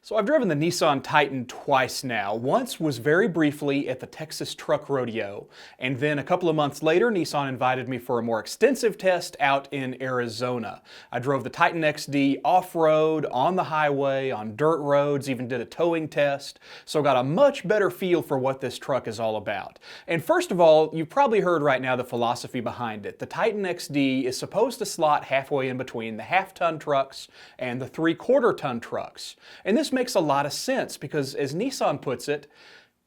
So I've driven the Nissan Titan twice now. Once was very briefly at the Texas Truck Rodeo, and then a couple of months later, Nissan invited me for a more extensive test out in Arizona. I drove the Titan XD off-road, on the highway, on dirt roads, even did a towing test, so got a much better feel for what this truck is all about. And first of all, you've probably heard right now the philosophy behind it. The Titan XD is supposed to slot halfway in between the half-ton trucks and the three-quarter-ton trucks. And this makes a lot of sense because, as Nissan puts it,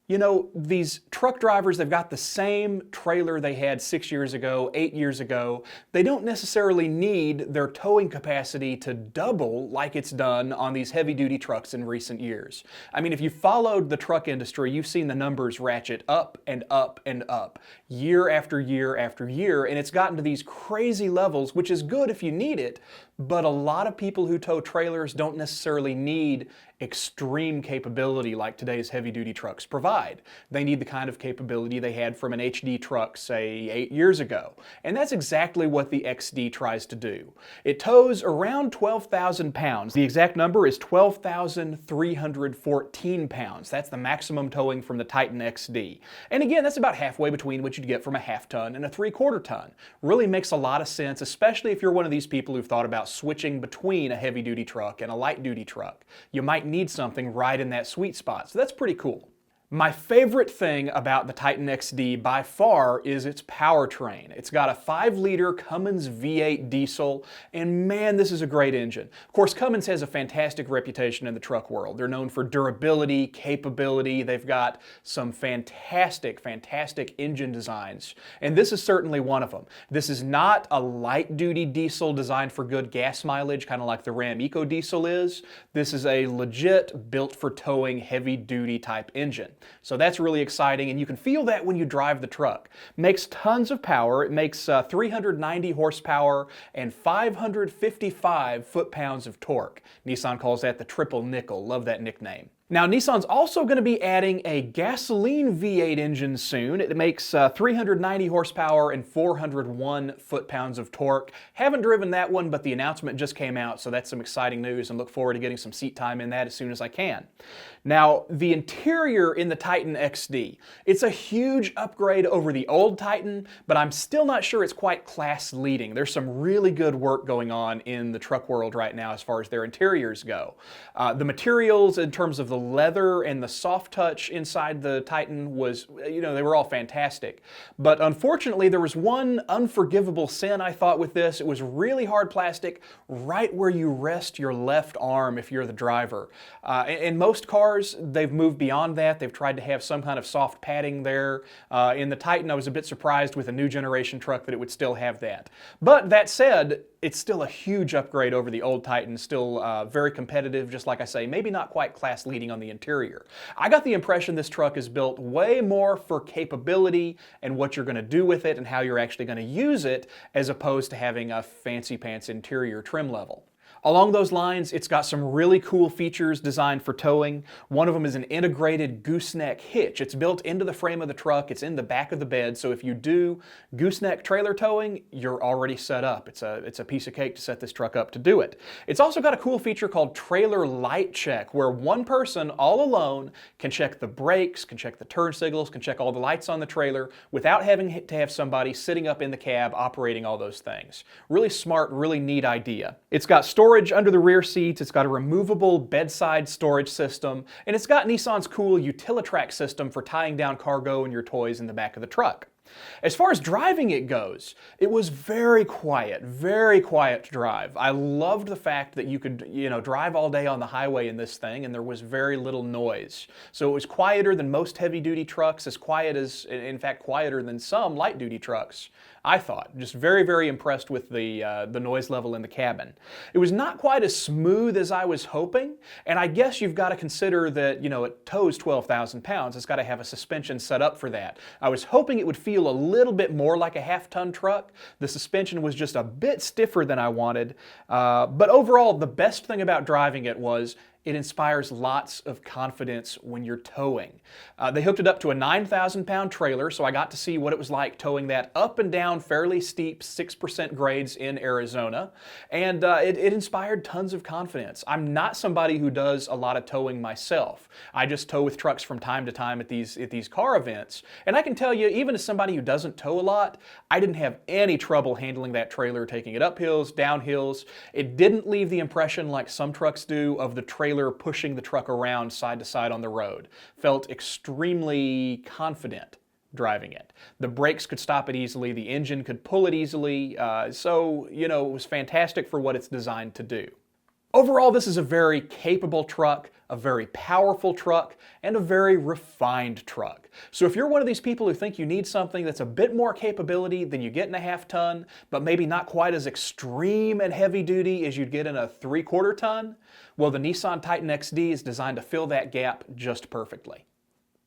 you know, these truck drivers, they've got the same trailer they had 6 years ago, 8 years ago. They don't necessarily need their towing capacity to double like it's done on these heavy-duty trucks in recent years. I mean, if you followed the truck industry, you've seen the numbers ratchet up and up and up, year after year after year, and it's gotten to these crazy levels, which is good if you need it, but a lot of people who tow trailers don't necessarily need extreme capability like today's heavy-duty trucks provide. They need the kind of capability they had from an HD truck, say, 8 years ago. And that's exactly what the XD tries to do. It tows around 12,000 pounds. The exact number is 12,314 pounds. That's the maximum towing from the Titan XD. And again, that's about halfway between what you'd get from a half-ton and a three-quarter ton. Really makes a lot of sense, especially if you're one of these people who've thought about switching between a heavy-duty truck and a light-duty truck. You might need something right in that sweet spot, so that's pretty cool. My favorite thing about the Titan XD by far is its powertrain. It's got a 5-liter Cummins V8 diesel, and man, this is a great engine. Of course, Cummins has a fantastic reputation in the truck world. They're known for durability, capability. They've got some fantastic engine designs, and this is certainly one of them. This is not a light-duty diesel designed for good gas mileage, kind of like the Ram EcoDiesel is. This is a legit, built-for-towing, heavy-duty type engine. So that's really exciting, and you can feel that when you drive the truck. Makes tons of power. It makes 390 horsepower and 555 foot-pounds of torque. Nissan calls that the triple nickel. Love that nickname. Now, Nissan's also going to be adding a gasoline V8 engine soon. It makes 390 horsepower and 401 foot-pounds of torque. Haven't driven that one, but the announcement just came out, so that's some exciting news, and look forward to getting some seat time in that as soon as I can. Now, the interior in the Titan XD, it's a huge upgrade over the old Titan, but I'm still not sure it's quite class-leading. There's some really good work going on in the truck world right now as far as their interiors go. The materials in terms of the leather and the soft touch inside the Titan was, you know, they were all fantastic. But unfortunately, there was one unforgivable sin I thought with this. It was really hard plastic right where you rest your left arm if you're the driver. In most cars, they've moved beyond that. They've tried to have some kind of soft padding there. In the Titan, I was a bit surprised with a new generation truck that it would still have that. But that said, it's still a huge upgrade over the old Titan, still very competitive, just like I say, maybe not quite class-leading on the interior. I got the impression this truck is built way more for capability and what you're going to do with it and how you're actually going to use it, as opposed to having a fancy-pants interior trim level. Along those lines, it's got some really cool features designed for towing. One of them is an integrated gooseneck hitch. It's built into the frame of the truck. It's in the back of the bed, so if you do gooseneck trailer towing, you're already set up. It's a piece of cake to set this truck up to do it. It's also got a cool feature called Trailer Light Check, where one person all alone can check the brakes, can check the turn signals, can check all the lights on the trailer without having to have somebody sitting up in the cab operating all those things. Really smart, really neat idea. It's got storage under the rear seats, it's got a removable bedside storage system, and it's got Nissan's cool Utilitrack system for tying down cargo and your toys in the back of the truck. As far as driving it goes, it was very quiet to drive. I loved the fact that you could, you know, drive all day on the highway in this thing and there was very little noise. So it was quieter than most heavy-duty trucks, as quiet as, in fact, quieter than some light-duty trucks, I thought. Just very impressed with the noise level in the cabin. It was not quite as smooth as I was hoping, and I guess you've got to consider that, you know, it tows 12,000 pounds. It's got to have a suspension set up for that. I was hoping it would feel a little bit more like a half-ton truck. The suspension was just a bit stiffer than I wanted, but overall, the best thing about driving it was it inspires lots of confidence when you're towing. They hooked it up to a 9,000-pound trailer, so I got to see what it was like towing that up and down fairly steep 6% grades in Arizona, and it inspired tons of confidence. I'm not somebody who does a lot of towing myself. I just tow with trucks from time to time at these car events, and I can tell you, even as somebody who doesn't tow a lot, I didn't have any trouble handling that trailer, taking it up hills, down hills. It didn't leave the impression, like some trucks do, of the trailer pushing the truck around side to side on the road. Felt extremely confident driving it. The brakes could stop it easily, the engine could pull it easily, so, it was fantastic for what it's designed to do. Overall, this is a very capable truck, a very powerful truck, and a very refined truck. So if you're one of these people who think you need something that's a bit more capability than you get in a half-ton, but maybe not quite as extreme and heavy-duty as you'd get in a 3/4 ton, well, the Nissan Titan XD is designed to fill that gap just perfectly.